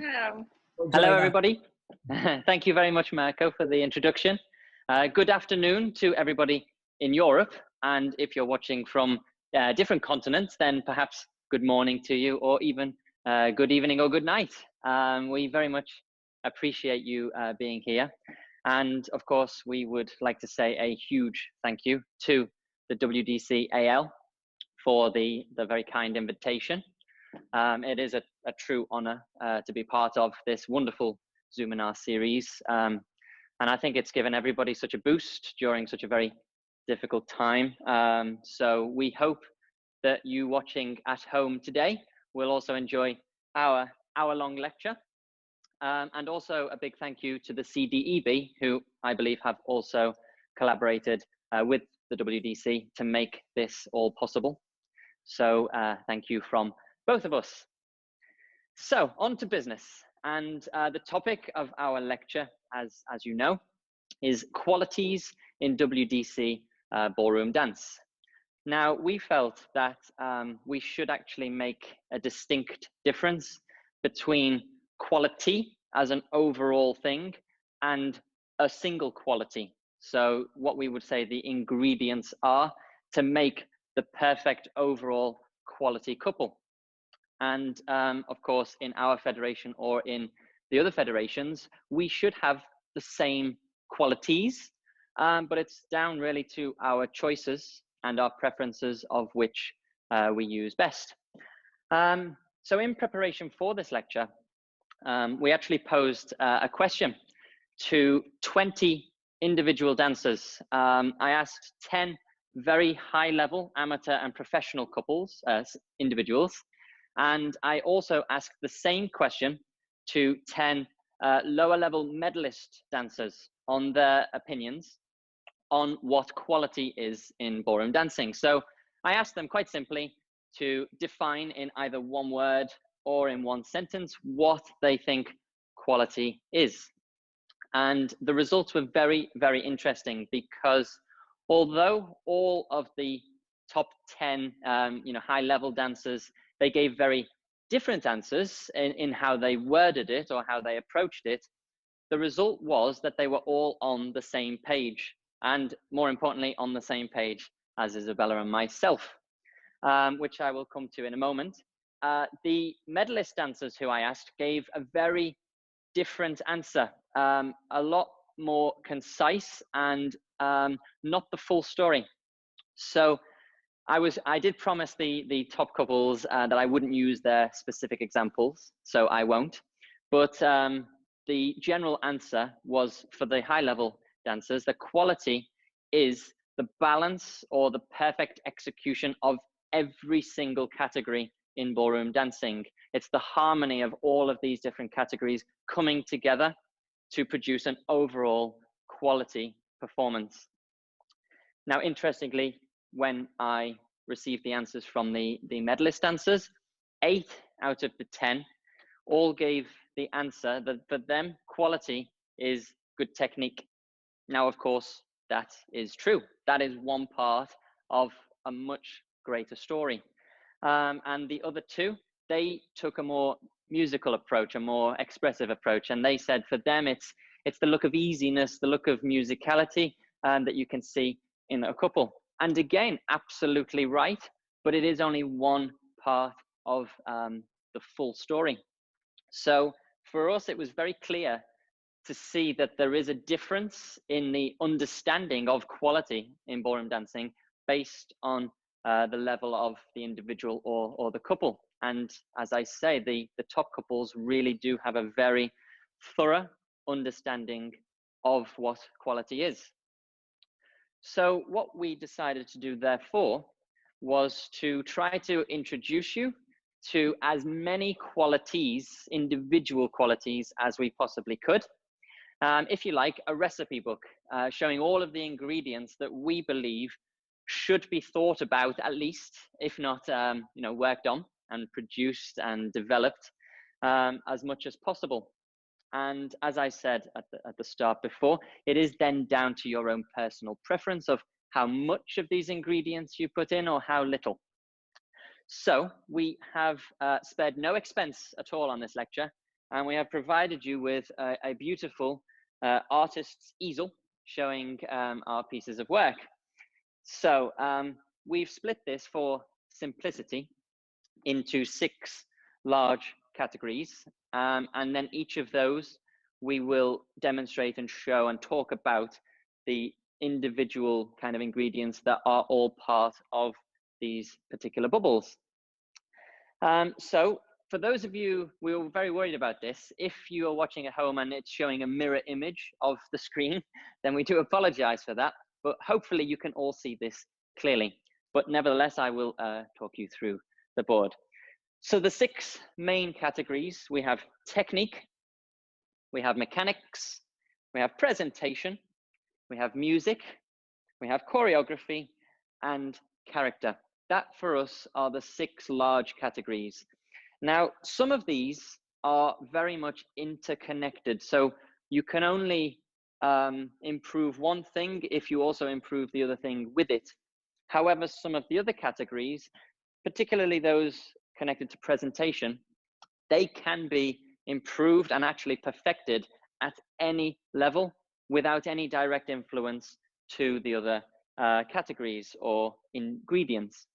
Yeah. Hello, everybody. Thank you very much, Marco, for the introduction. Good afternoon to everybody in Europe. And if you're watching from different continents, then perhaps good morning to you, or even good evening or good night. We very much appreciate you being here. And of course, we would like to say a huge thank you to the WDC AL for the very kind invitation. It is a true honor to be part of this wonderful Zoominar series. And I think it's given everybody such a boost during such a very difficult time. So we hope that you watching at home today will also enjoy our hour-long lecture. And also a big thank you to the CDEB, who I believe have also collaborated with the WDC to make this all possible. So thank you from both of us. So on to business. And the topic of our lecture, as you know, is qualities in WDC ballroom dance. Now, we felt that we should actually make a distinct difference between quality as an overall thing and a single quality. So what we would say the ingredients are to make the perfect overall quality couple. And of course, in our federation or in the other federations, we should have the same qualities, but it's down really to our choices and our preferences of which we use best. So in preparation for this lecture, we actually posed a question to 20 individual dancers. I asked 10 very high level amateur and professional couples, individuals. And I also asked the same question to 10 lower level medalist dancers on their opinions on what quality is in ballroom dancing. So I asked them quite simply to define in either one word or in one sentence what they think quality is. And the results were very, very interesting because although all of the top 10 high level dancers, they gave very different answers in how they worded it or how they approached it, the result was that they were all on the same page, and more importantly, on the same page as Izabela and myself, which I will come to in a moment. The medalist dancers who I asked gave a very different answer, a lot more concise and not the full story. So I did promise the top couples that I wouldn't use their specific examples, so I won't. But the general answer was for the high level dancers, the quality is the balance or the perfect execution of every single category in ballroom dancing. It's the harmony of all of these different categories coming together to produce an overall quality performance. Now, interestingly, when I received the answers from the medalist dancers, 8 out of the 10 all gave the answer that for them, quality is good technique. Now, of course, that is true. That is one part of a much greater story. And the other 2, they took a more musical approach, a more expressive approach. And they said for them, it's the look of easiness, the look of musicality that you can see in a couple. And again, absolutely right, but it is only one part of the full story. So for us, it was very clear to see that there is a difference in the understanding of quality in ballroom dancing based on the level of the individual or the couple. And as I say, the top couples really do have a very thorough understanding of what quality is. So what we decided to do, therefore, was to try to introduce you to as many qualities, individual qualities, as we possibly could. If you like, a recipe book showing all of the ingredients that we believe should be thought about, at least, if not worked on and produced and developed as much as possible. And as I said at the start before, it is then down to your own personal preference of how much of these ingredients you put in or how little. So we have spared no expense at all on this lecture and we have provided you with a beautiful artist's easel showing our pieces of work. So we've split this for simplicity into 6 large categories, and then each of those we will demonstrate and show and talk about the individual kind of ingredients that are all part of these particular bubbles. So for those of you, we were very worried about this. If you are watching at home and it's showing a mirror image of the screen, then we do apologize for that, but hopefully you can all see this clearly. But nevertheless, I will talk you through the board. So the 6 main categories, we have technique, we have mechanics, we have presentation, we have music, we have choreography, and character. That for us are the 6 large categories. Now, some of these are very much interconnected. So you can only improve one thing if you also improve the other thing with it. However, some of the other categories, particularly those connected to presentation, they can be improved and actually perfected at any level without any direct influence to the other categories or ingredients.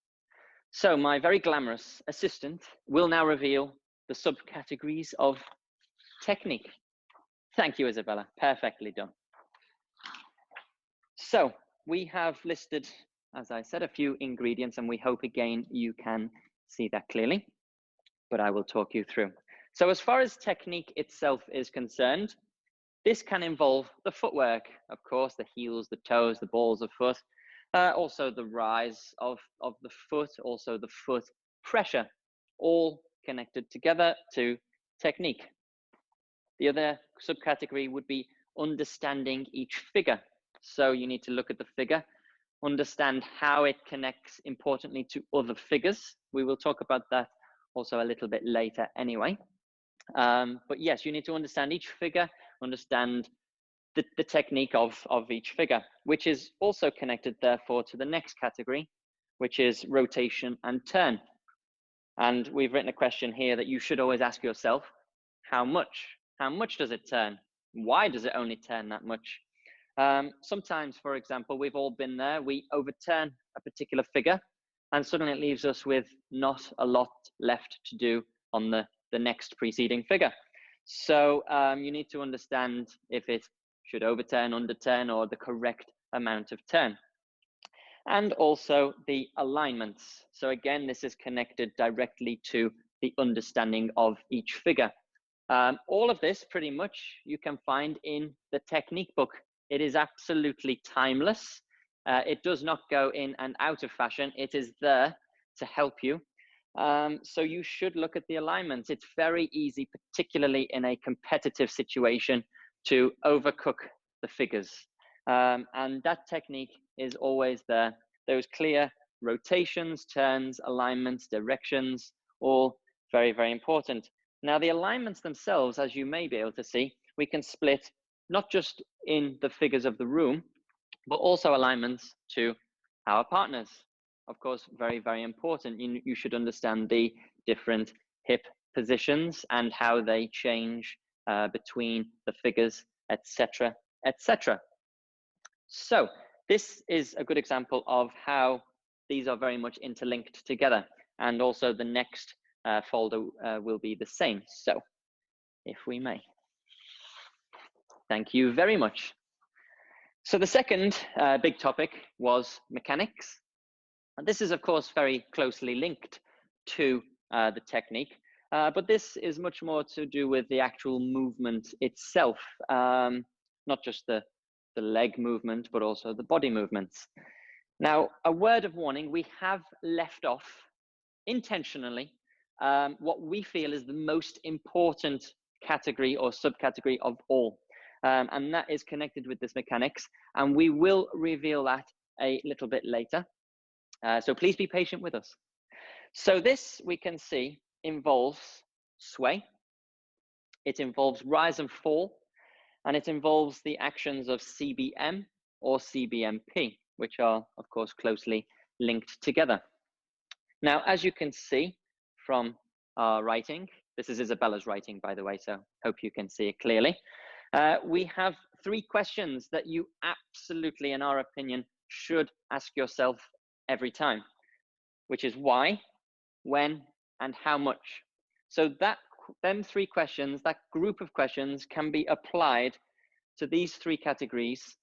So my very glamorous assistant will now reveal the subcategories of technique. Thank you, Izabela. Perfectly done. So we have listed, as I said, a few ingredients, and we hope again you can see that clearly, but I will talk you through. So as far as technique itself is concerned, this can involve the footwork, of course, the heels, the toes, the balls of foot, also the rise of the foot, also the foot pressure, all connected together to technique. The other subcategory would be understanding each figure. So you need to look at the figure, understand how it connects importantly to other figures. We will talk about that also a little bit later anyway. But yes, you need to understand each figure, understand the technique of each figure, which is also connected therefore to the next category, which is rotation and turn. And we've written a question here that you should always ask yourself, how much? How much does it turn? Why does it only turn that much? Sometimes, for example, we've all been there, we overturn a particular figure and suddenly it leaves us with not a lot left to do on the next preceding figure. So you need to understand if it should overturn, underturn, or the correct amount of turn. And also the alignments. So again, this is connected directly to the understanding of each figure. All of this pretty much you can find in the technique book. It is absolutely timeless. It does not go in and out of fashion. It is there to help you. So you should look at the alignments. It's very easy, particularly in a competitive situation, to overcook the figures. And that technique is always there. Those clear rotations, turns, alignments, directions, all very, very important. Now, the alignments themselves, as you may be able to see, we can split not just in the figures of the room, but also alignments to our partners. Of course, very, very important. You should understand the different hip positions and how they change between the figures, etc., etc. So this is a good example of how these are very much interlinked together. And also the next folder will be the same. So if we may. Thank you very much. So the second big topic was mechanics. And this is, of course, very closely linked to the technique, but this is much more to do with the actual movement itself, not just the leg movement, but also the body movements. Now, a word of warning, we have left off intentionally what we feel is the most important category or subcategory of all, and that is connected with this mechanics, and we will reveal that a little bit later. So please be patient with us. So this, we can see, involves sway, it involves rise and fall, and it involves the actions of CBM or CBMP, which are, of course, closely linked together. Now, as you can see from our writing, This is Izabela's writing, by the way, so hope you can see it clearly. We have 3 questions that you absolutely, in our opinion, should ask yourself every time, which is why, when, and how much. So them 3 questions, that group of questions, can be applied to these 3 categories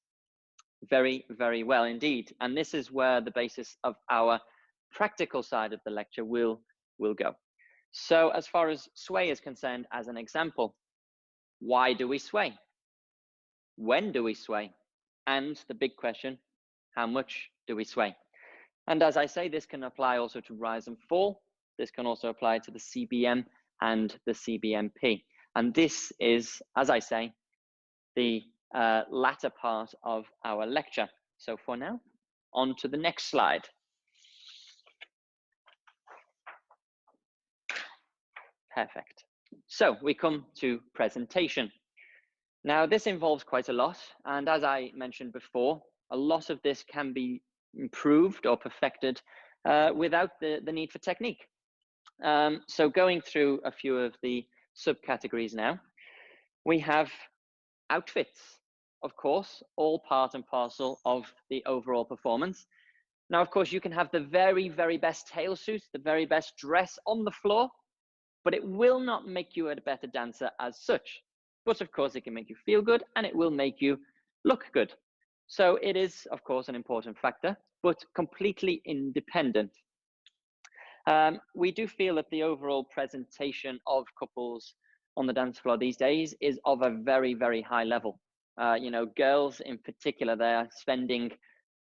very, very well indeed. And this is where the basis of our practical side of the lecture will go. So as far as sway is concerned, as an example, why do we sway? When do we sway? And the big question, how much do we sway? And as I say, this can apply also to rise and fall. This can also apply to the CBM and the CBMP. And this is, as I say, the latter part of our lecture. So for now, on to the next slide. Perfect. So we come to presentation. Now, this involves quite a lot. And as I mentioned before, a lot of this can be improved or perfected without the need for technique. So going through a few of the subcategories now, we have outfits, of course, all part and parcel of the overall performance. Now, of course, you can have the very, very best tail suit, the very best dress on the floor, but it will not make you a better dancer as such. But of course, it can make you feel good and it will make you look good. So it is, of course, an important factor, but completely independent. We do feel that the overall presentation of couples on the dance floor these days is of a very, very high level. You know, girls in particular, they're spending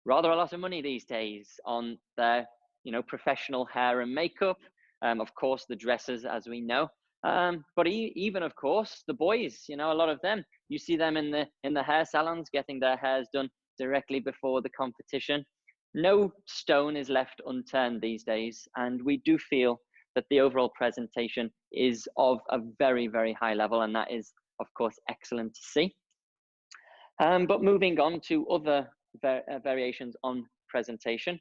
rather a lot of money these days on their, you know, professional hair and makeup. Of course, the dresses, as we know, but even, of course, the boys. You know, a lot of them, you see them in the hair salons getting their hairs done directly before the competition. No stone is left unturned these days, and we do feel that the overall presentation is of a very, very high level, and that is, of course, excellent to see. But moving on to other variations on presentation,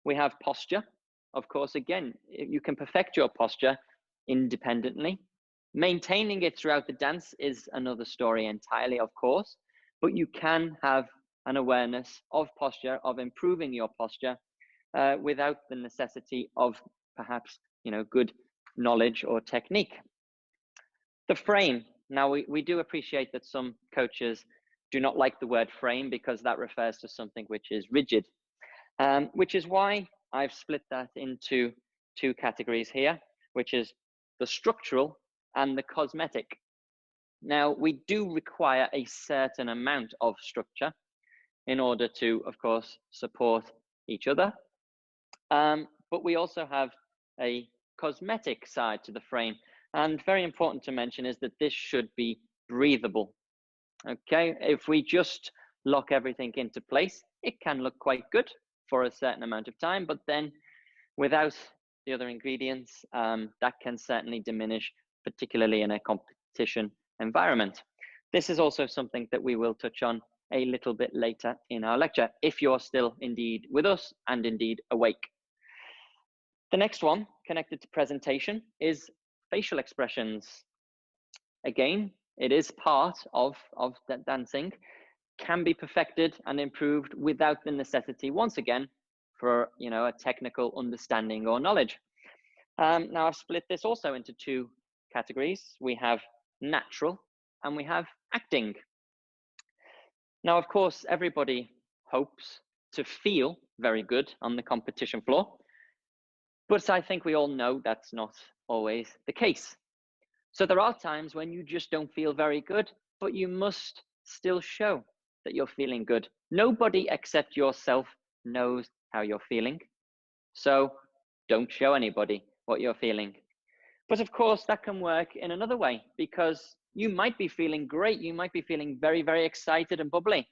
we have posture. Of course, again, you can perfect your posture independently. Maintaining it throughout the dance is another story entirely, of course, but you can have an awareness of posture, of improving your posture without the necessity of perhaps, you know, good knowledge or technique. The frame. Now, we do appreciate that some coaches do not like the word frame because that refers to something which is rigid, which is why I've split that into 2 categories here, which is the structural and the cosmetic. Now, we do require a certain amount of structure in order to, of course, support each other. But we also have a cosmetic side to the frame. And very important to mention is that this should be breathable. Okay, if we just lock everything into place, it can look quite good for a certain amount of time, but then without the other ingredients, that can certainly diminish, particularly in a competition environment. This is also something that we will touch on a little bit later in our lecture, if you're still indeed with us and indeed awake. The next one, connected to presentation, is facial expressions. Again, it is part of that dancing, can be perfected and improved without the necessity, once again, for, you know, a technical understanding or knowledge. Now, I've split this also into 2 categories. We have natural and we have acting. Now, of course, everybody hopes to feel very good on the competition floor, but I think we all know that's not always the case. So there are times when you just don't feel very good, but you must still show that you're feeling good. Nobody except yourself knows how you're feeling. So don't show anybody what you're feeling. But of course, that can work in another way, because you might be feeling great. You might be feeling very, very excited and bubbly,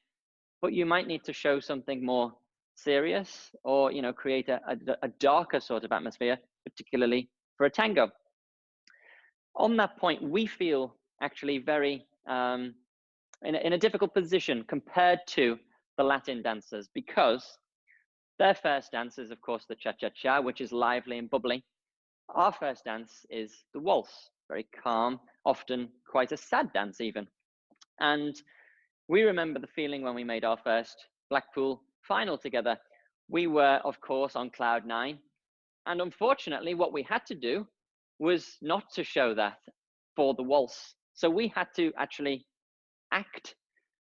but you might need to show something more serious, or, you know, create a darker sort of atmosphere, particularly for a tango. On that point, we feel actually very in a difficult position compared to the Latin dancers, because their first dance is, of course, the cha-cha-cha, which is lively and bubbly. Our first dance is the waltz, very calm, often quite a sad dance even. And we remember the feeling when we made our first Blackpool final together. We were, of course, on cloud nine. And unfortunately, what we had to do was not to show that for the waltz. So we had to actually act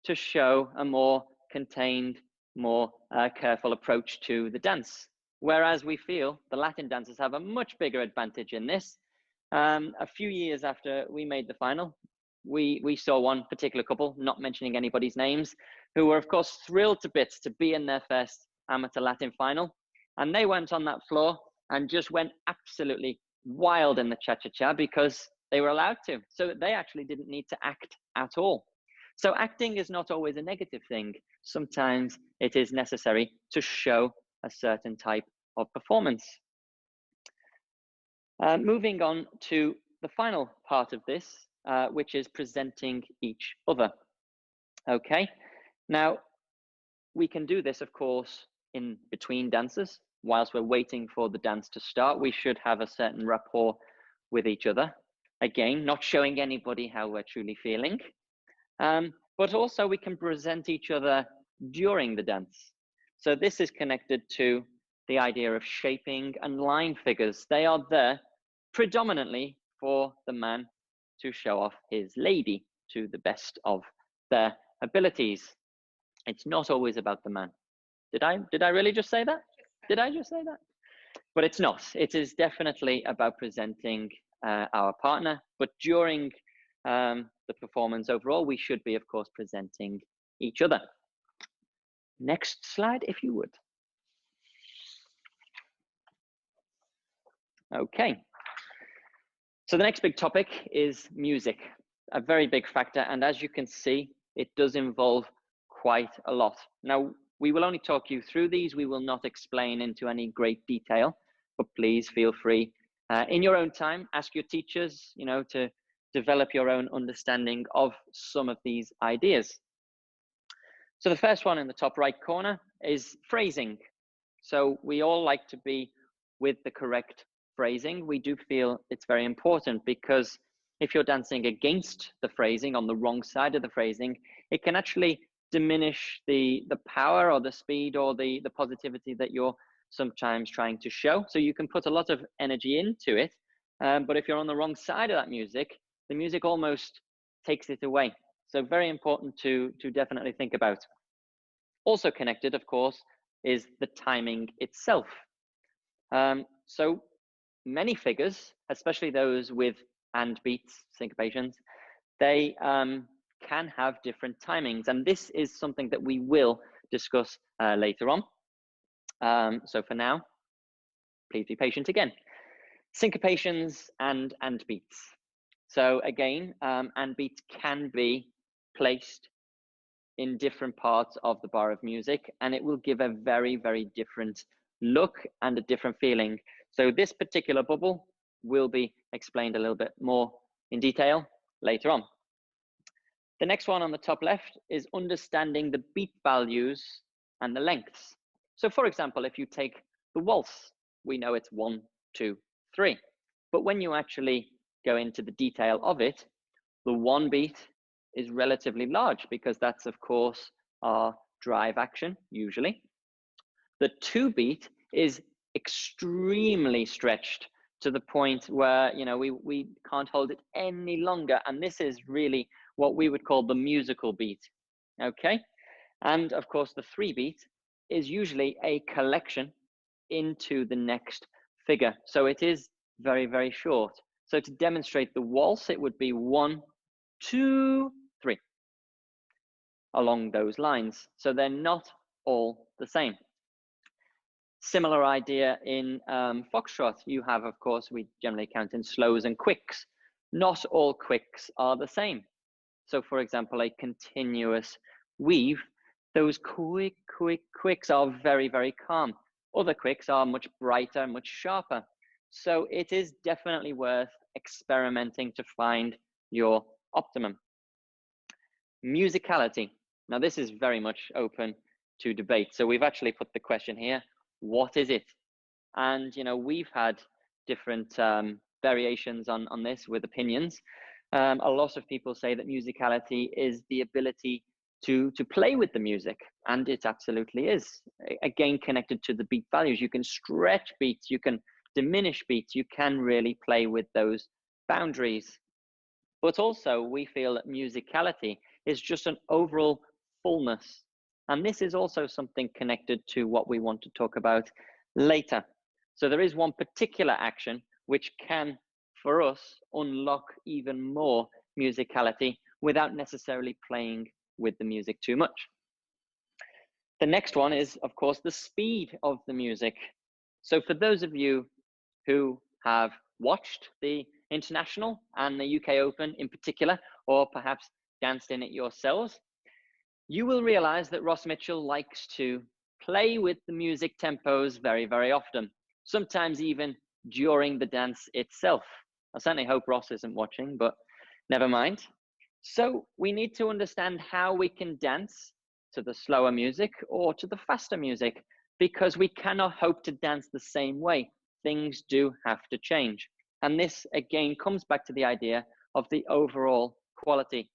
to show a more contained, more careful approach to the dance. Whereas we feel the Latin dancers have a much bigger advantage in this. A few years after we made the final, we saw one particular couple, not mentioning anybody's names, who were of course thrilled to bits to be in their first amateur Latin final. And they went on that floor and just went absolutely wild in the cha-cha-cha because they were allowed to. So they actually didn't need to act at all. So acting is not always a negative thing. Sometimes it is necessary to show a certain type of performance. Moving on to the final part of this, which is presenting each other. Okay, now we can do this, of course, in between dances. Whilst we're waiting for the dance to start, we should have a certain rapport with each other. Again, not showing anybody how we're truly feeling. But also we can present each other during the dance. So this is connected to the idea of shaping and line figures. They are there predominantly for the man to show off his lady to the best of their abilities. It's not always about the man. Did I really just say that? Did I just say that? But it's not. It is definitely about presenting our partner, but during the performance overall, we should be, of course, presenting each other. Next slide, if you would. Okay. So the next big topic is music, a very big factor. And as you can see, it does involve quite a lot. Now, we will only talk you through these. We will not explain into any great detail, but please feel free in your own time, ask your teachers, to develop your own understanding of some of these ideas. So the first one in the top right corner is phrasing. So we all like to be with the correct phrasing. We do feel it's very important because if you're dancing against the phrasing, on the wrong side of the phrasing, it can actually diminish the power or the speed or the positivity that you're sometimes trying to show. So you can put a lot of energy into it, but if you're on the wrong side of that music, the music almost takes it away. So very important to definitely think about. Also connected, of course, is the timing itself. So many figures, especially those with and beats, syncopations, they can have different timings. And this is something that we will discuss later on. So for now, please be patient again. Syncopations and beats. So again, and beats can be placed in different parts of the bar of music, and it will give a very, very different look and a different feeling. So this particular bubble will be explained a little bit more in detail later on. The next one on the top left is understanding the beat values and the lengths. So for example, if you take the waltz, we know it's 1, 2, 3. But when you actually go into the detail of it, the 1 beat is relatively large because that's, of course, our drive action, usually. The 2 beat is extremely stretched to the point where, we can't hold it any longer. And this is really what we would call the musical beat, okay? And of course, the 3 beat is usually a collection into the next figure. So it is very, very short. So to demonstrate the waltz, it would be 1, 2, 3 along those lines. So they're not all the same. Similar idea in foxtrot. You have, of course, we generally count in slows and quicks. Not all quicks are the same. So for example, a continuous weave, those quicks are very, very calm. Other quicks are much brighter, much sharper. So it is definitely worth experimenting to find your optimum. Musicality. Now this is very much open to debate. So we've actually put the question here, what is it? And we've had different variations on this with opinions. A lot of people say that musicality is the ability to play with the music, and it absolutely is. Again, connected to the beat values. You can stretch beats, you can diminish beats, you can really play with those boundaries. But also, we feel that musicality is just an overall fullness. And this is also something connected to what we want to talk about later. So there is one particular action which can, for us, unlock even more musicality without necessarily playing with the music too much. The next one is, of course, the speed of the music. So for those of you who have watched the International and the UK Open in particular, or perhaps danced in it yourselves, you will realize that Ross Mitchell likes to play with the music tempos very, very often, sometimes even during the dance itself. I certainly hope Ross isn't watching, but never mind. So we need to understand how we can dance to the slower music or to the faster music, because we cannot hope to dance the same way. Things do have to change. And this again comes back to the idea of the overall quality.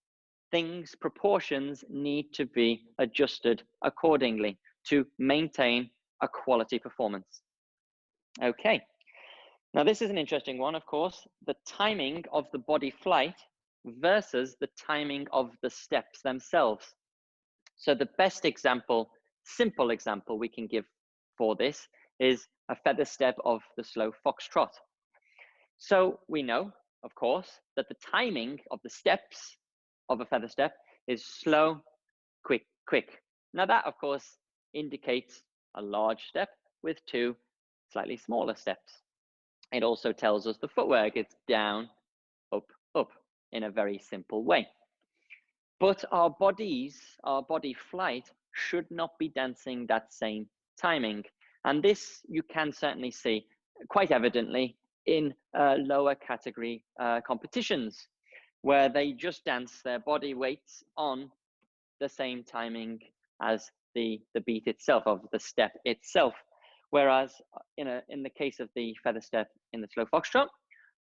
Things, proportions need to be adjusted accordingly to maintain a quality performance. Okay, now this is an interesting one, of course, the timing of the body flight versus the timing of the steps themselves. So the best example, simple example we can give for this is a feather step of the slow foxtrot. So we know, of course, that the timing of the steps of a feather step is slow, quick, quick. Now that, of course, indicates a large step with two slightly smaller steps. It also tells us the footwork, it's down, up, up, in a very simple way. But our bodies, our body flight should not be dancing that same timing. And this you can certainly see quite evidently in lower category competitions, where they just dance their body weights on the same timing as the beat itself, of the step itself. Whereas in the case of the feather step in the slow foxtrot,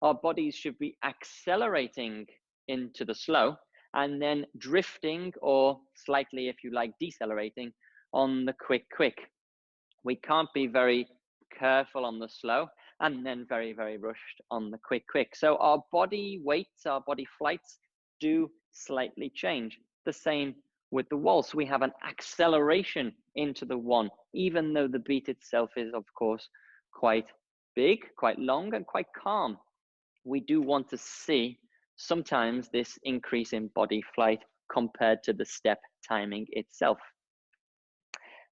our bodies should be accelerating into the slow and then drifting, or slightly, if you like, decelerating on the quick, quick. We can't be very careful on the slow and then very, very rushed on the quick, quick. So our body weights, our body flights do slightly change. The same with the waltz. We have an acceleration into the one, even though the beat itself is, of course, quite big, quite long, and quite calm. We do want to see sometimes this increase in body flight compared to the step timing itself.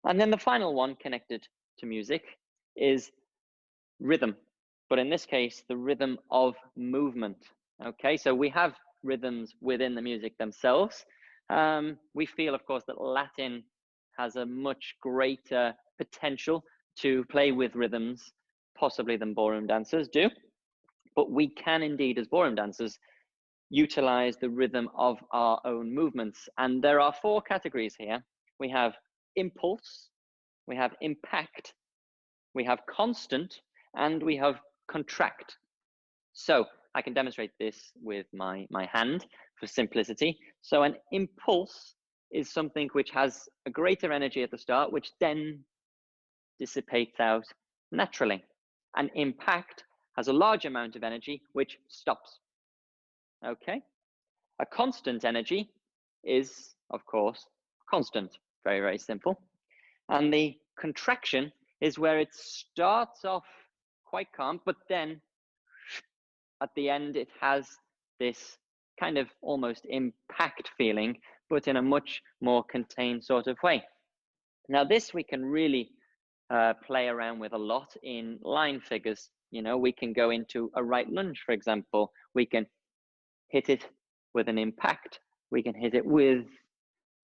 And then the final one connected to music is rhythm, but in this case, the rhythm of movement. Okay, so we have rhythms within the music themselves. We feel, of course, that Latin has a much greater potential to play with rhythms, possibly than ballroom dancers do. But we can indeed, as ballroom dancers, utilize the rhythm of our own movements. And there are four categories here. We have impulse, we have impact, we have constant, and we have contract. So I can demonstrate this with my hand for simplicity. So an impulse is something which has a greater energy at the start, which then dissipates out naturally. An impact has a large amount of energy, which stops. Okay. A constant energy is, of course, constant. Very, very simple. And the contraction is where it starts off quite calm, but then at the end, it has this kind of almost impact feeling, but in a much more contained sort of way. Now, this we can really play around with a lot in line figures. You know, we can go into a right lunge, for example. We can hit it with an impact. We can hit it with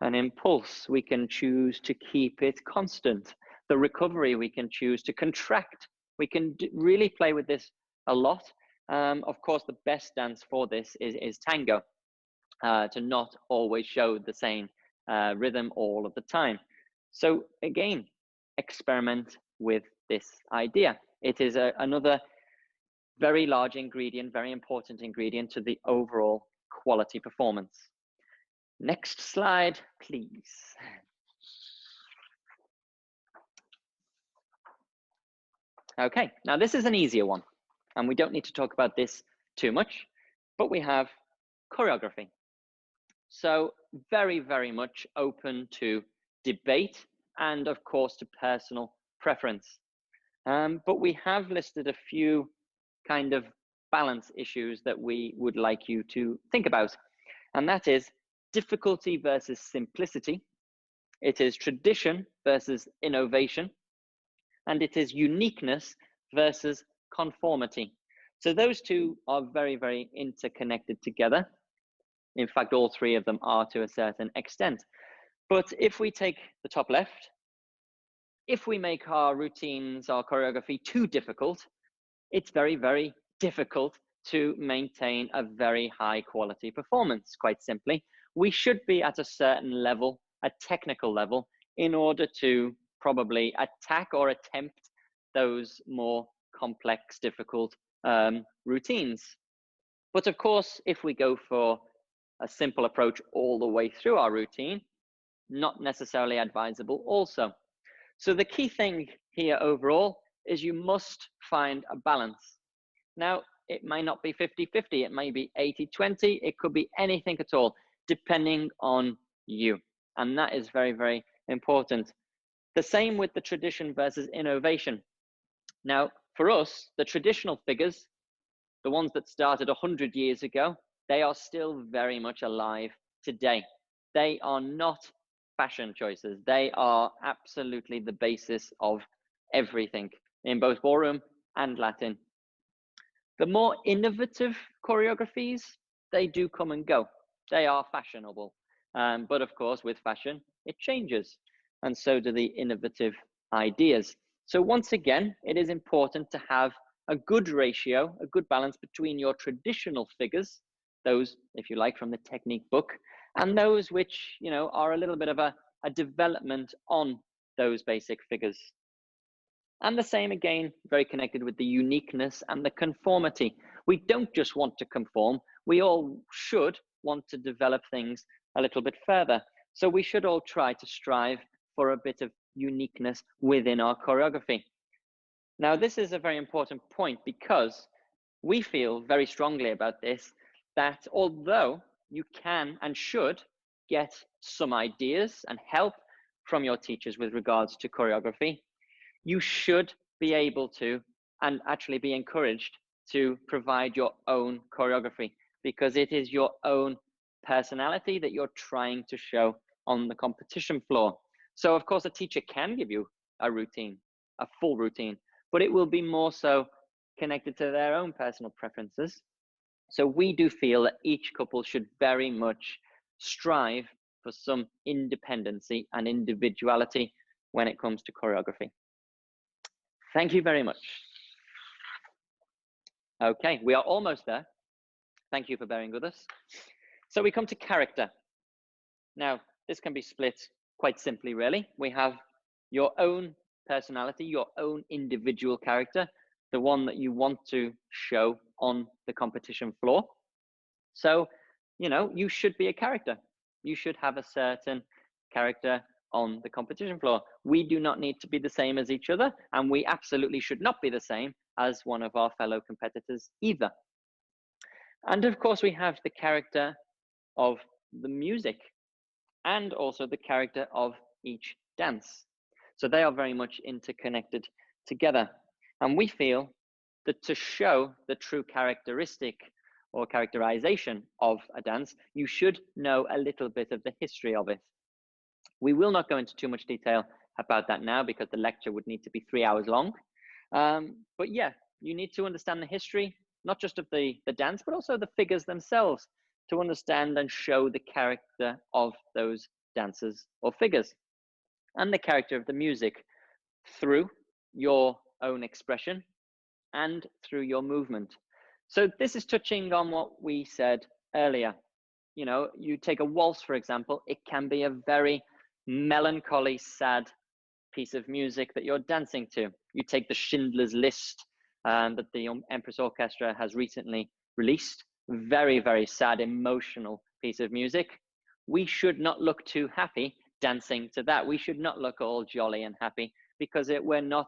an impulse. We can choose to keep it constant. The recovery, we can choose to contract. We can really play with this a lot. Of course, the best dance for this is tango, to not always show the same rhythm all of the time. So again, experiment with this idea. It is another Very large ingredient, very important ingredient to the overall quality performance. Next slide, please. Okay, now this is an easier one, and we don't need to talk about this too much, but we have choreography. So very, very much open to debate and of course to personal preference. But we have listed a few kind of balance issues that we would like you to think about. And that is difficulty versus simplicity. It is tradition versus innovation. And it is uniqueness versus conformity. So those two are very, very interconnected together. In fact, all three of them are to a certain extent. But if we take the top left, if we make our routines, our choreography too difficult, it's very, very difficult to maintain a very high quality performance, quite simply. We should be at a certain level, a technical level, in order to probably attack or attempt those more complex, difficult routines. But of course, if we go for a simple approach all the way through our routine, not necessarily advisable also. So the key thing here overall is you must find a balance. Now, it might not be 50-50, it may be 80-20, it could be anything at all, depending on you. And that is very, very important. The same with the tradition versus innovation. Now, for us, the traditional figures, the ones that started 100 years ago, they are still very much alive today. They are not fashion choices. They are absolutely the basis of everything in both ballroom and Latin. The more innovative choreographies, they do come and go. They are fashionable. But of course, with fashion, it changes. And so do the innovative ideas. So once again, it is important to have a good ratio, a good balance between your traditional figures, those, if you like, from the technique book, and those which, you know, are a little bit of a development on those basic figures. And the same again, very connected with the uniqueness and the conformity. We don't just want to conform, we all should want to develop things a little bit further. So we should all try to strive for a bit of uniqueness within our choreography. Now, this is a very important point because we feel very strongly about this, that although you can and should get some ideas and help from your teachers with regards to choreography, you should be able to and actually be encouraged to provide your own choreography because it is your own personality that you're trying to show on the competition floor. So of course a teacher can give you a routine, a full routine, but it will be more so connected to their own personal preferences. So we do feel that each couple should very much strive for some independency and individuality when it comes to choreography. Thank you very much. Okay, we are almost there. Thank you for bearing with us. So we come to character. Now, this can be split quite simply, really. We have your own personality, your own individual character, the one that you want to show on the competition floor. So, you know, you should be a character. You should have a certain character on the competition floor. We do not need to be the same as each other, and we absolutely should not be the same as one of our fellow competitors either. And of course, we have the character of the music and also the character of each dance. So they are very much interconnected together. And we feel that to show the true characteristic or characterization of a dance, you should know a little bit of the history of it. We will not go into too much detail about that now because the lecture would need to be 3 hours long. But yeah, you need to understand the history, not just of the dance, but also the figures themselves to understand and show the character of those dancers or figures and the character of the music through your own expression and through your movement. So this is touching on what we said earlier. You know, you take a waltz, for example, it can be a very melancholy, sad piece of music that you're dancing to. You take the Schindler's List that the Empress Orchestra has recently released. Very, very sad, emotional piece of music. We should not look too happy dancing to that. We should not look all jolly and happy, because we're not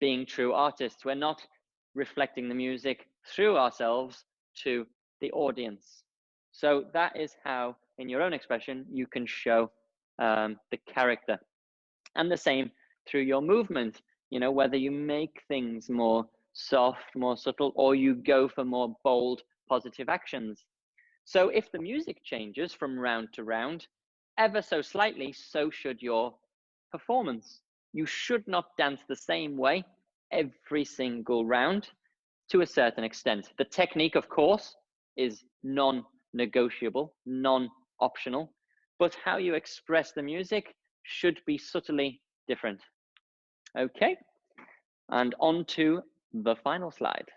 being true artists. We're not reflecting the music through ourselves to the audience. So that is how, in your own expression, you can show the character. And the same through your movement, you know, whether you make things more soft, more subtle, or you go for more bold, positive actions. So if the music changes from round to round, ever so slightly, so should your performance. You should not dance the same way every single round, to a certain extent. The technique, of course, is non-negotiable, non-optional, but how you express the music should be subtly different. Okay, and on to the final slide.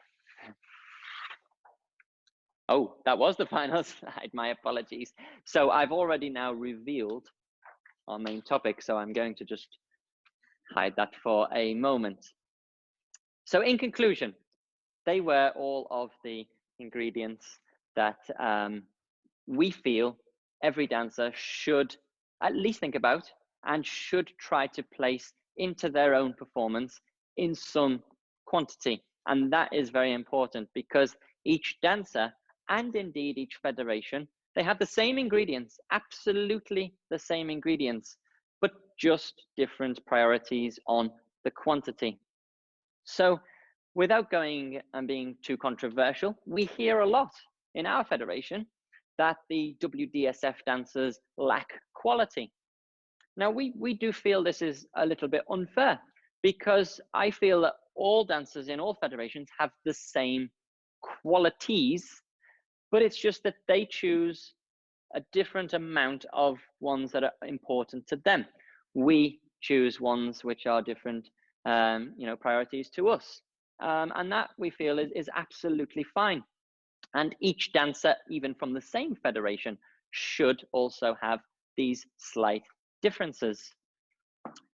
Oh, that was the final slide, my apologies. So I've already now revealed our main topic, so I'm going to just hide that for a moment. So in conclusion, they were all of the ingredients that we feel every dancer should at least think about and should try to place into their own performance in some quantity. And that is very important, because each dancer, and indeed each federation, they have the same ingredients, absolutely the same ingredients, but just different priorities on the quantity. So without going and being too controversial, we hear a lot in our federation that the WDSF dancers lack quality. Now, we do feel this is a little bit unfair, because I feel that all dancers in all federations have the same qualities, but it's just that they choose a different amount of ones that are important to them. We choose ones which are different, you know, priorities to us. And that we feel is absolutely fine. And each dancer, even from the same federation, should also have these slight differences.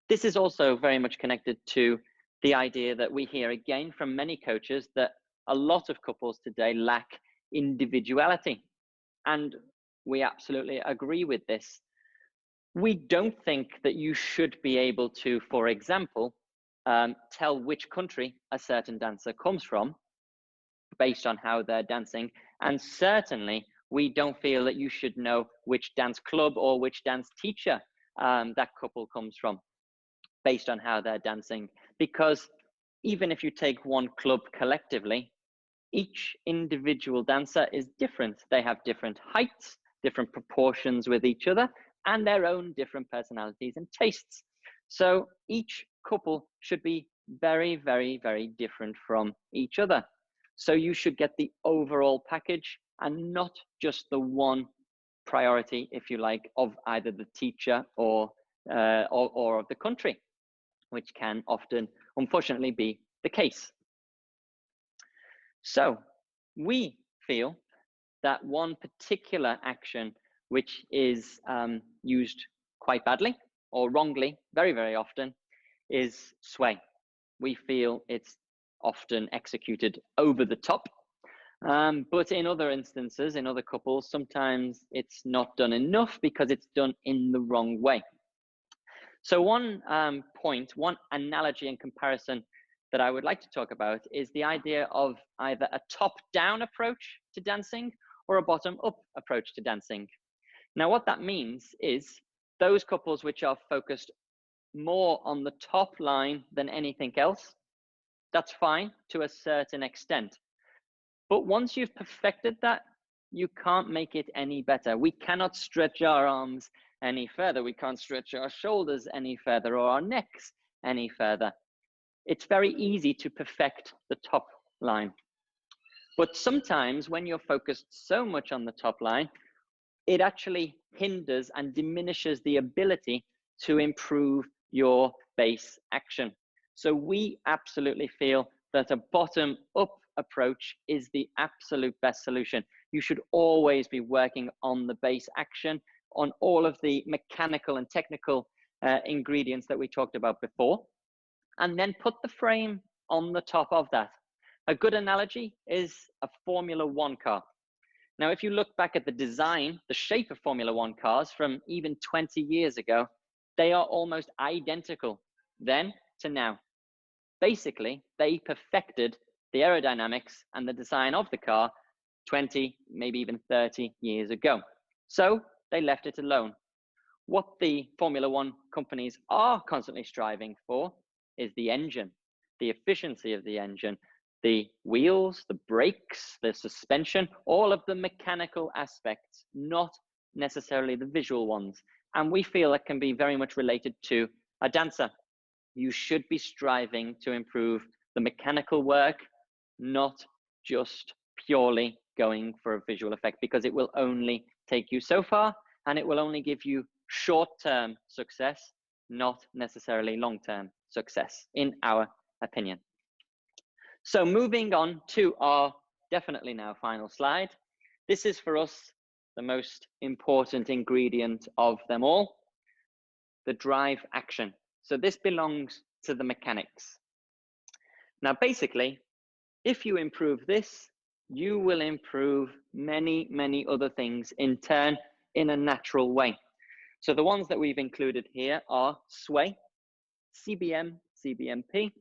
This is also very much connected to the idea that we hear again from many coaches, that a lot of couples today lack individuality. And we absolutely agree with this. We don't think that you should be able to, for example, tell which country a certain dancer comes from based on how they're dancing. And certainly, we don't feel that you should know which dance club or which dance teacher that couple comes from based on how they're dancing. Because even if you take one club collectively, each individual dancer is different. They have different heights, different proportions with each other, and their own different personalities and tastes. So each couple should be very, very, very different from each other. So you should get the overall package and not just the one priority, if you like, of either the teacher or of the country, which can often, unfortunately, be the case. So we feel that one particular action which is used quite badly or wrongly, very, very often, is sway. We feel it's often executed over the top, but in other instances, in other couples, sometimes it's not done enough because it's done in the wrong way. So one point, one analogy and comparison that I would like to talk about is the idea of either a top-down approach to dancing or a bottom-up approach to dancing. Now, what that means is those couples which are focused more on the top line than anything else, that's fine to a certain extent. But once you've perfected that, you can't make it any better. We cannot stretch our arms any further. We can't stretch our shoulders any further or our necks any further. It's very easy to perfect the top line. But sometimes when you're focused so much on the top line, it actually hinders and diminishes the ability to improve your base action. So we absolutely feel that a bottom-up approach is the absolute best solution. You should always be working on the base action, on all of the mechanical and technical ingredients that we talked about before, and then put the frame on the top of that. A good analogy is a Formula One car. Now, if you look back at the design, the shape of Formula One cars from even 20 years ago, they are almost identical then to now. Basically, they perfected the aerodynamics and the design of the car 20, maybe even 30 years ago. So they left it alone. What the Formula One companies are constantly striving for is the engine, the efficiency of the engine, the wheels, the brakes, the suspension, all of the mechanical aspects, not necessarily the visual ones. And we feel that can be very much related to a dancer. You should be striving to improve the mechanical work, not just purely going for a visual effect, because it will only take you so far and it will only give you short-term success, not necessarily long-term success, in our opinion. So moving on to our definitely now final slide. This is for us the most important ingredient of them all, the drive action. So this belongs to the mechanics. Now, basically, if you improve this, you will improve many, many other things in turn in a natural way. So the ones that we've included here are sway, CBM, CBMP,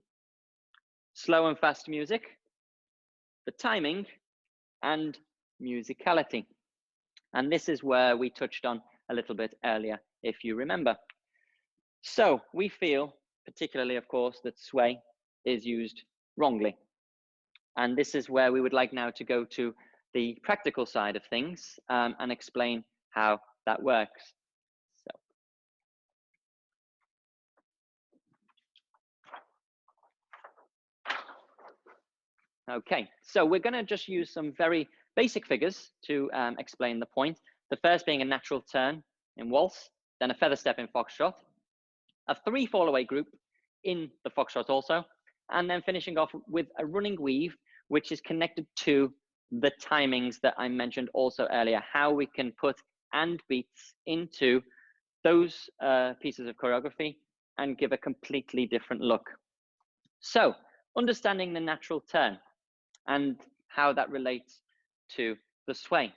slow and fast music, the timing, and musicality. And this is where we touched on a little bit earlier, if you remember. So we feel, particularly, of course, that sway is used wrongly. And this is where we would like now to go to the practical side of things and explain how that works. Okay, so we're going to just use some very basic figures to explain the point. The first being a natural turn in waltz, then a feather step in foxtrot, a 3 fall away group in the foxtrot also, and then finishing off with a running weave, which is connected to the timings that I mentioned also earlier, how we can put and beats into those pieces of choreography and give a completely different look. So understanding the natural turn and how that relates to the sway.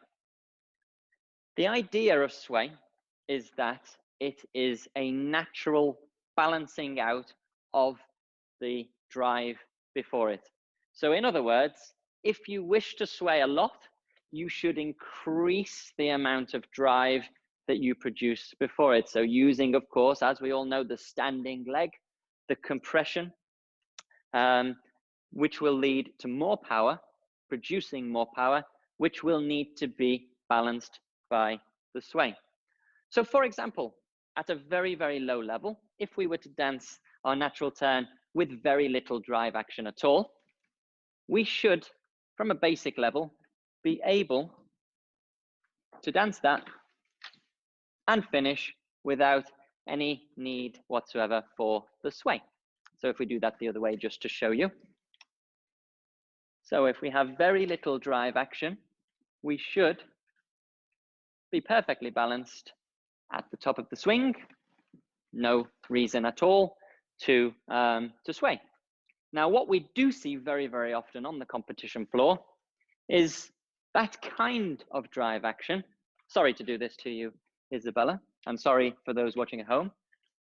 The idea of sway is that it is a natural balancing out of the drive before it. So in other words, if you wish to sway a lot, you should increase the amount of drive that you produce before it. So using, of course, as we all know, the standing leg, the compression, which will lead to more power, producing more power, which will need to be balanced by the sway. So for example, at a very, very low level, if we were to dance our natural turn with very little drive action at all, we should, from a basic level, be able to dance that and finish without any need whatsoever for the sway. So if we do that the other way, just to show you. So if we have very little drive action, we should be perfectly balanced at the top of the swing. No reason at all to sway. Now, what we do see very, very often on the competition floor is that kind of drive action. Sorry to do this to you, Izabela. I'm sorry for those watching at home,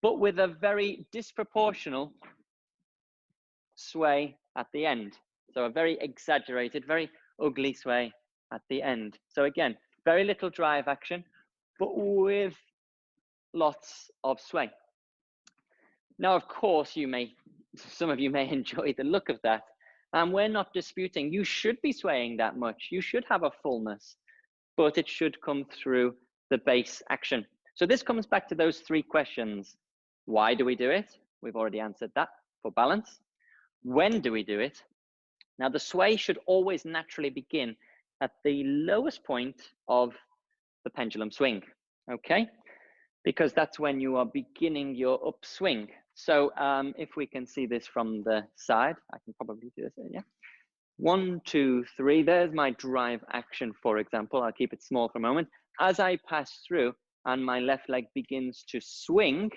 but with a very disproportional sway at the end. So a very exaggerated, very ugly sway at the end. So again, very little drive action, but with lots of sway. Now, of course, some of you may enjoy the look of that. And we're not disputing, you should be swaying that much. You should have a fullness, but it should come through the base action. So this comes back to those 3 questions. Why do we do it? We've already answered that for balance. When do we do it? Now, the sway should always naturally begin at the lowest point of the pendulum swing, okay? Because that's when you are beginning your upswing. So if we can see this from the side, I can probably do this, yeah. 1, 2, 3, there's my drive action, for example. I'll keep it small for a moment. As I pass through and my left leg begins to swing,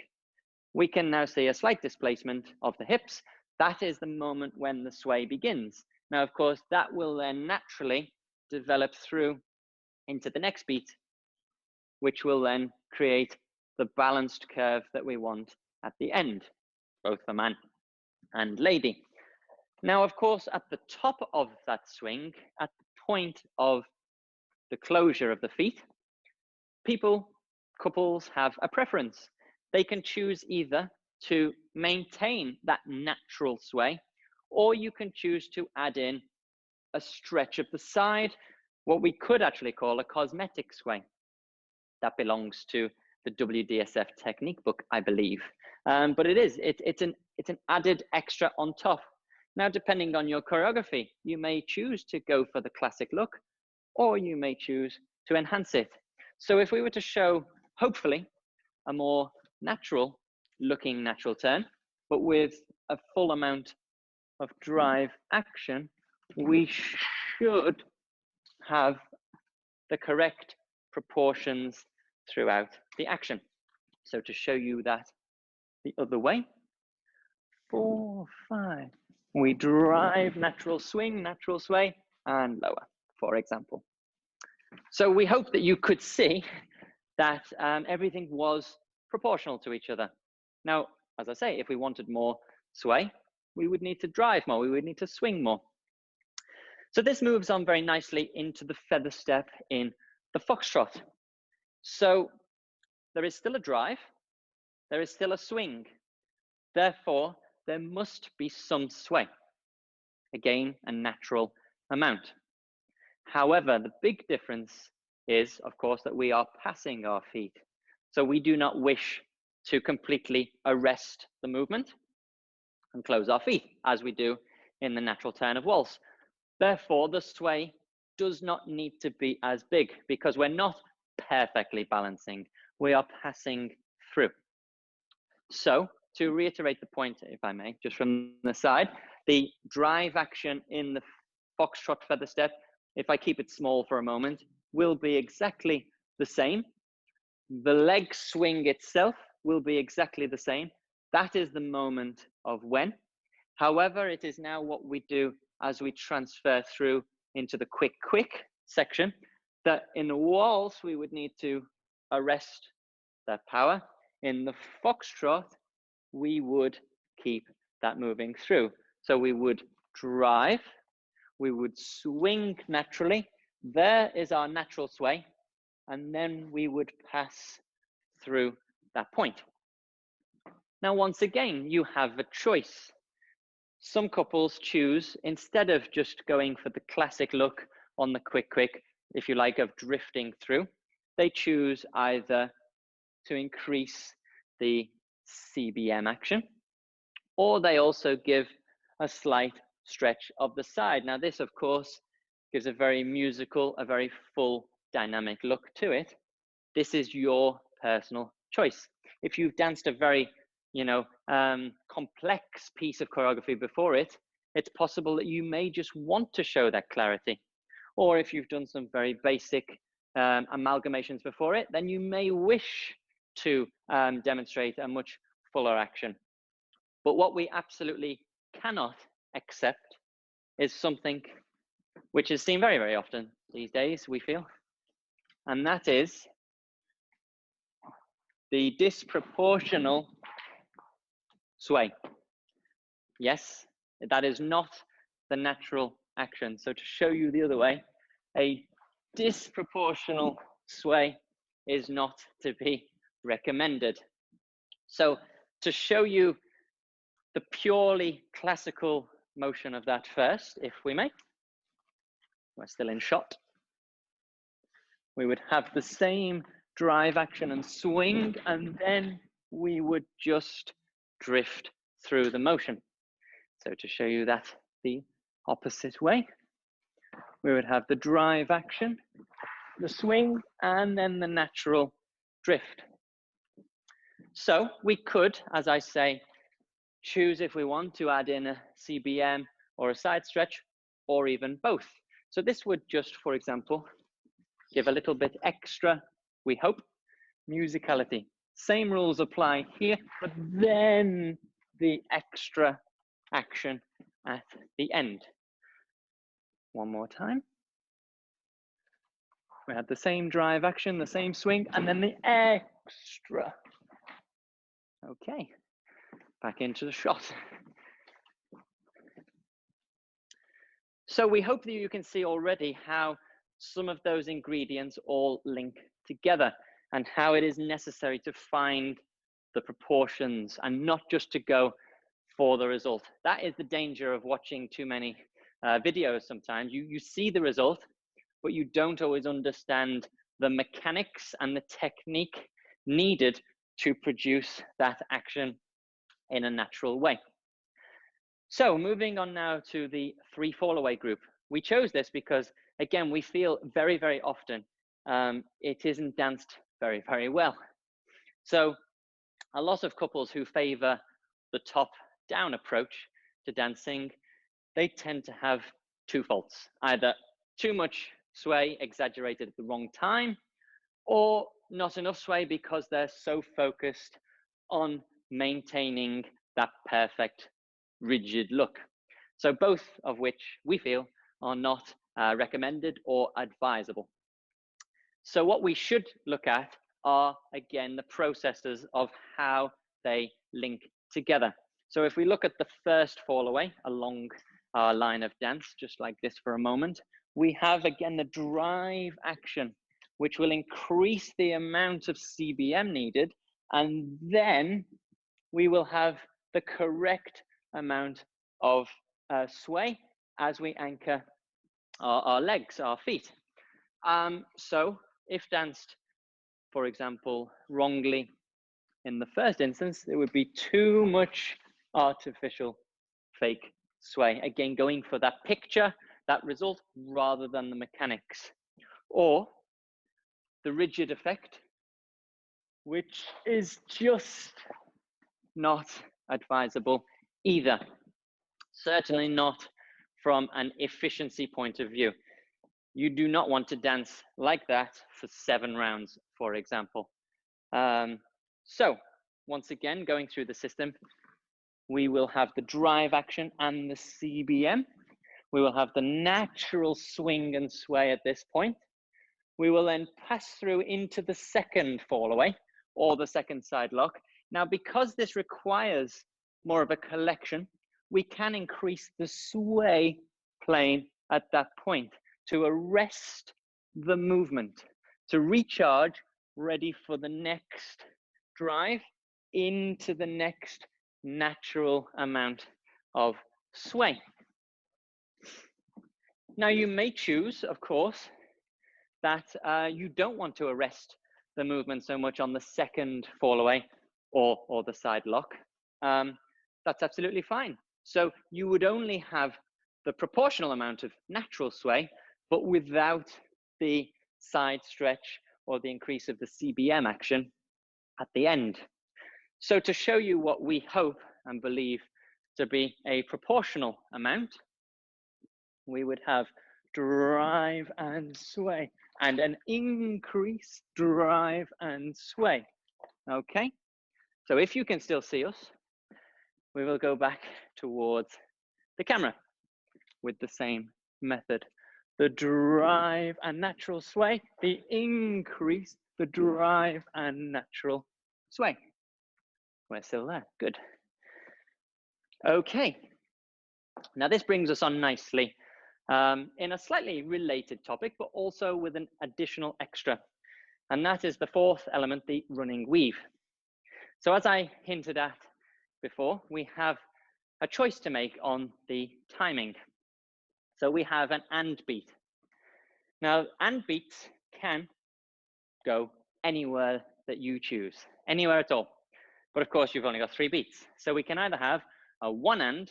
we can now see a slight displacement of the hips. That is the moment when the sway begins. Now, of course, that will then naturally develop through into the next beat, which will then create the balanced curve that we want at the end, both for man and lady. Now, of course, at the top of that swing, at the point of the closure of the feet, couples have a preference. They can choose either to maintain that natural sway, or you can choose to add in a stretch of the side, what we could actually call a cosmetic sway. That belongs to the WDSF technique book, I believe. But it's an added extra on top. Now, depending on your choreography, you may choose to go for the classic look, or you may choose to enhance it. So if we were to show, hopefully, a more natural looking natural turn, but with a full amount of drive action, we should have the correct proportions throughout the action. So to show you that the other way, 4, 5, we drive, natural swing, natural sway, and lower, for example. So we hope that you could see that everything was proportional to each other. Now, as I say, if we wanted more sway, we would need to drive more, we would need to swing more. So this moves on very nicely into the feather step in the foxtrot. So there is still a drive, there is still a swing. Therefore, there must be some sway. Again, a natural amount. However, the big difference is, of course, that we are passing our feet. So we do not wish to completely arrest the movement and close our feet, as we do in the natural turn of waltz. Therefore, the sway does not need to be as big, because we're not perfectly balancing, we are passing through. So to reiterate the point, if I may, just from the side, the drive action in the foxtrot feather step, if I keep it small for a moment, will be exactly the same. The leg swing itself will be exactly the same. That is the moment of when. However, it is now what we do as we transfer through into the quick section, that in the waltz, we would need to arrest that power. In the foxtrot, we would keep that moving through. So we would drive, we would swing naturally. There is our natural sway. And then we would pass through that point. Now, once again, you have a choice. Some couples choose, instead of just going for the classic look on the quick, if you like, of drifting through, they choose either to increase the CBM action, or they also give a slight stretch of the side. Now, this, of course, gives a very musical, a very full dynamic look to it. This is your personal choice. If you've danced a very complex piece of choreography before it, it's possible that you may just want to show that clarity. Or if you've done some very basic amalgamations before it, then you may wish to demonstrate a much fuller action. But what we absolutely cannot accept is something which is seen very, very often these days, we feel, and that is the disproportional sway. Yes, that is not the natural action. So to show you the other way, a disproportional sway is not to be recommended. So to show you the purely classical motion of that first, if we may, we're still in shot. We would have the same drive action and swing, and then we would just drift through the motion. So to show you that the opposite way, we would have the drive action, the swing, and then the natural drift. So we could, as I say, choose if we want to add in a CBM or a side stretch, or even both. So this would just, for example, give a little bit extra, we hope, musicality. Same rules apply here, but then the extra action at the end. One more time. We had the same drive action, the same swing, and then the extra. Okay, back into the shot. So we hope that you can see already how some of those ingredients all link together and how it is necessary to find the proportions and not just to go for the result. That is the danger of watching too many videos sometimes. You see the result, but you don't always understand the mechanics and the technique needed to produce that action in a natural way. So moving on now to the 3 fall away group. We chose this because, again, we feel very, very often it isn't danced very, very well. So a lot of couples who favor the top down approach to dancing, they tend to have 2 faults, either too much sway exaggerated at the wrong time, or not enough sway because they're so focused on maintaining that perfect rigid look. So both of which we feel are not recommended or advisable. So what we should look at are, again, the processes of how they link together. So if we look at the first fall away along our line of dance, just like this for a moment, we have, again, the drive action, which will increase the amount of CBM needed, and then we will have the correct amount of sway as we anchor our legs, our feet. So if danced, for example, wrongly in the first instance, there would be too much artificial fake sway. Again, going for that picture, that result, rather than the mechanics. Or the rigid effect, which is just not advisable either. Certainly not from an efficiency point of view. You do not want to dance like that for 7 rounds, for example. So once again, going through the system, we will have the drive action and the CBM. We will have the natural swing and sway at this point. We will then pass through into the second fall away or the second side lock. Now, because this requires more of a collection, we can increase the sway plane at that point to arrest the movement, to recharge, ready for the next drive into the next natural amount of sway. Now, you may choose, of course, that you don't want to arrest the movement so much on the second fall away or the side lock. That's absolutely fine. So you would only have the proportional amount of natural sway, but without the side stretch or the increase of the CBM action at the end. So to show you what we hope and believe to be a proportional amount, we would have drive and sway and an increase drive and sway. Okay, so if you can still see us, we will go back towards the camera with the same method. The drive and natural sway, the increase, the drive and natural sway. We're still there, good. Okay, now this brings us on nicely in a slightly related topic, but also with an additional extra. And that is the 4th element, the running weave. So as I hinted at before, we have a choice to make on the timing. So we have an and beat. Now, and beats can go anywhere that you choose, anywhere at all. But of course, you've only got 3 beats. So we can either have a 1 and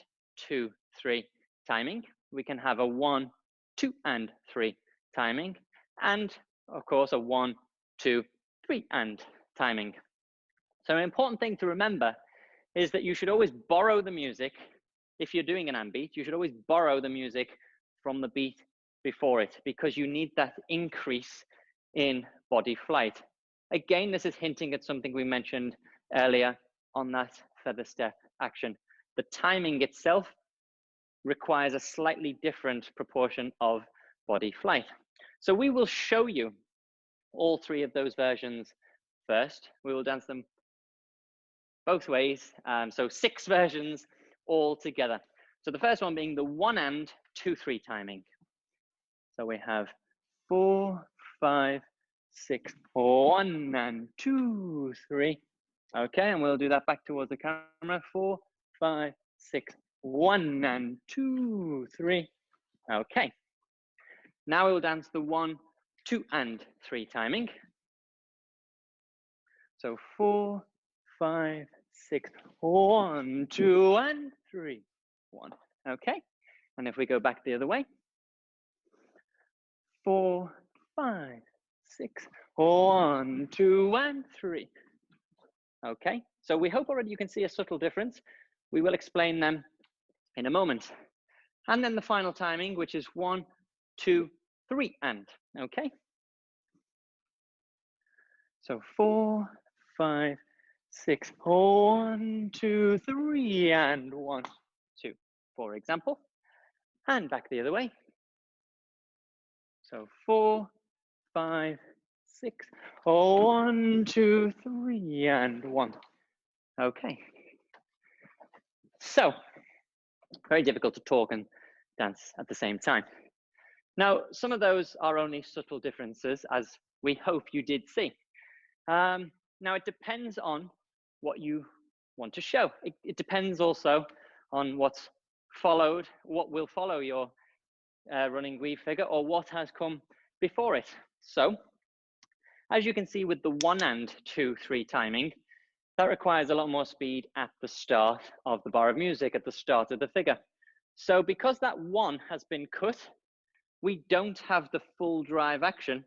2, 3 timing. We can have a 1, 2 and 3 timing. And of course, a 1, 2, 3 and timing. So an important thing to remember is that you should always borrow the music. If you're doing an and beat, you should always borrow the music from the beat before it, because you need that increase in body flight. Again, this is hinting at something we mentioned earlier on that feather step action. The timing itself requires a slightly different proportion of body flight. So we will show you all three of those versions first. We will dance them both ways. So 6 versions all together. So the first one being the 1 and 2, 3 timing. So we have 4, 5, 6, 1 and 2, 3. Okay, and we'll do that back towards the camera. 4, 5, 6, 1 and 2, 3. Okay. Now we will dance the 1, 2 and 3 timing. So 4, 5, 6, 1, 2 and 3, 1. Okay. And if we go back the other way. 4, 5, 6, 1, 2 and 3. Okay. So we hope already you can see a subtle difference. We will explain them in a moment. And then the final timing, which is 1, 2, 3 and. Okay. So 4, 5, 6, 1, 2, 3 and 1, 2, for example. And back the other way. So 4, 5, 6, 1, 2, 3 and 1. Okay. So very difficult to talk and dance at the same time. Now, some of those are only subtle differences, as we hope you did see. Now, it depends on what you want to show. It depends also on what's followed, what will follow your running weave figure, or what has come before it. So, as you can see with the 1 and 2, 3 timing, that requires a lot more speed at the start of the bar of music, at the start of the figure. So because that 1 has been cut, we don't have the full drive action.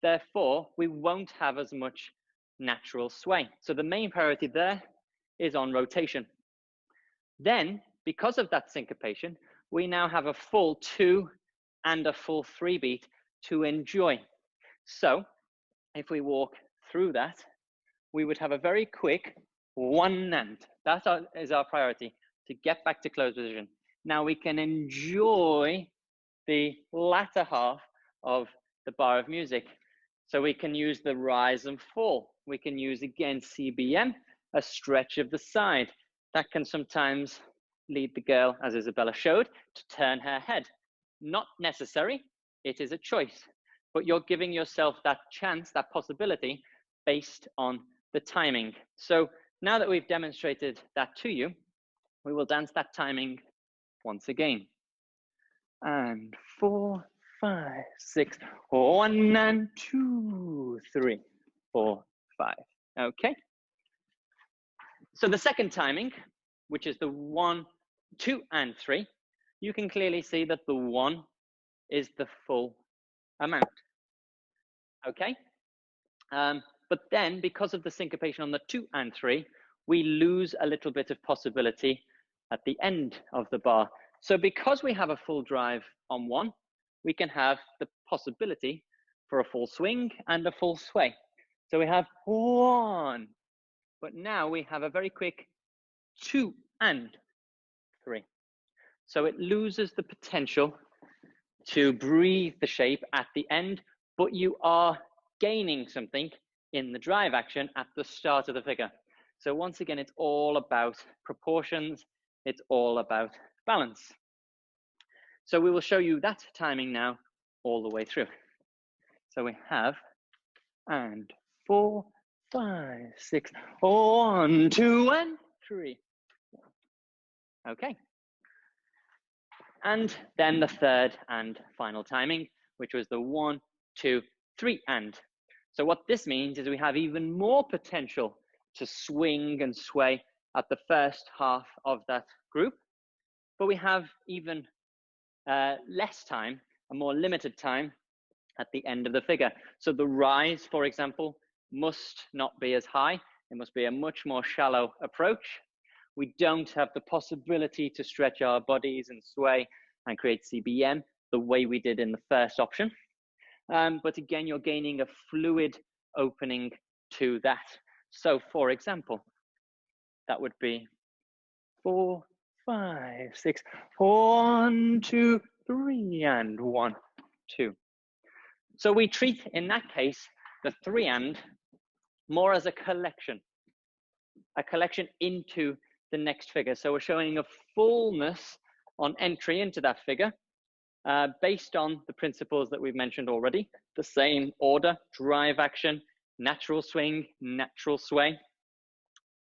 Therefore, we won't have as much natural sway. So the main priority there is on rotation. Then, because of that syncopation, we now have a full 2 and a full 3 beat to enjoy. So if we walk through that, we would have a very quick 1 and. That is our priority, to get back to closed position. Now we can enjoy the latter half of the bar of music. So we can use the rise and fall. We can use, again, CBM, a stretch of the side. That can sometimes lead the girl, as Izabela showed, to turn her head. Not necessary, it is a choice. But you're giving yourself that chance, that possibility, based on the timing. So now that we've demonstrated that to you, we will dance that timing once again. And 4, 5, 6, 1 and 2, 3, 4, 5. Okay. So the second timing, which is the 1, 2 and 3, you can clearly see that the 1 is the full amount. Okay. But then, because of the syncopation on the 2 and 3, we lose a little bit of possibility at the end of the bar. So because we have a full drive on 1, we can have the possibility for a full swing and a full sway. So we have 1, but now we have a very quick 2 and 3. So it loses the potential to breathe the shape at the end, but you are gaining something in the drive action at the start of the figure. So once again, it's all about proportions. It's all about balance. So we will show you that timing now all the way through. So we have, and 4, 5, 6, 1, 2 and 3. Okay. And then the third and final timing, which was the 1, 2, 3 and. So what this means is we have even more potential to swing and sway at the first half of that group, but we have even less time, a more limited time at the end of the figure. So the rise, for example, must not be as high. It must be a much more shallow approach. We don't have the possibility to stretch our bodies and sway and create CBM the way we did in the first option. But again, you're gaining a fluid opening to that. So for example, that would be 4, 5, 6, 1, 2, 3, and 1, 2. So we treat, in that case, the 3 and more as a collection into the next figure. So we're showing a fullness on entry into that figure based on the principles that we've mentioned already, the same order, drive action, natural swing, natural sway,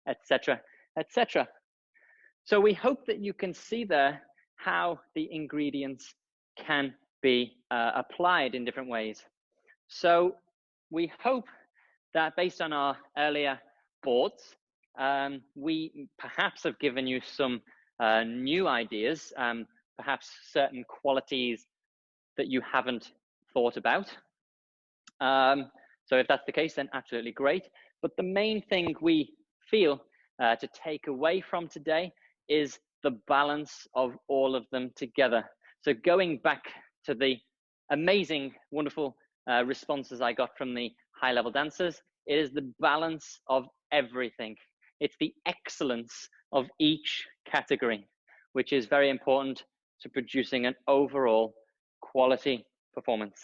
etc., etc. So we hope that you can see there how the ingredients can be applied in different ways. So we hope that based on our earlier boards, we perhaps have given you some new ideas, perhaps certain qualities that you haven't thought about. So if that's the case, then absolutely great. But the main thing we feel to take away from today is the balance of all of them together. So going back to the amazing, wonderful responses I got from the high-level dancers, it is the balance of everything. It's the excellence of each category, which is very important to producing an overall quality performance.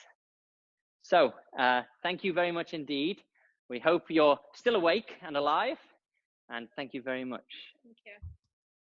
So thank you very much indeed. We hope you're still awake and alive, and thank you very much. Thank you.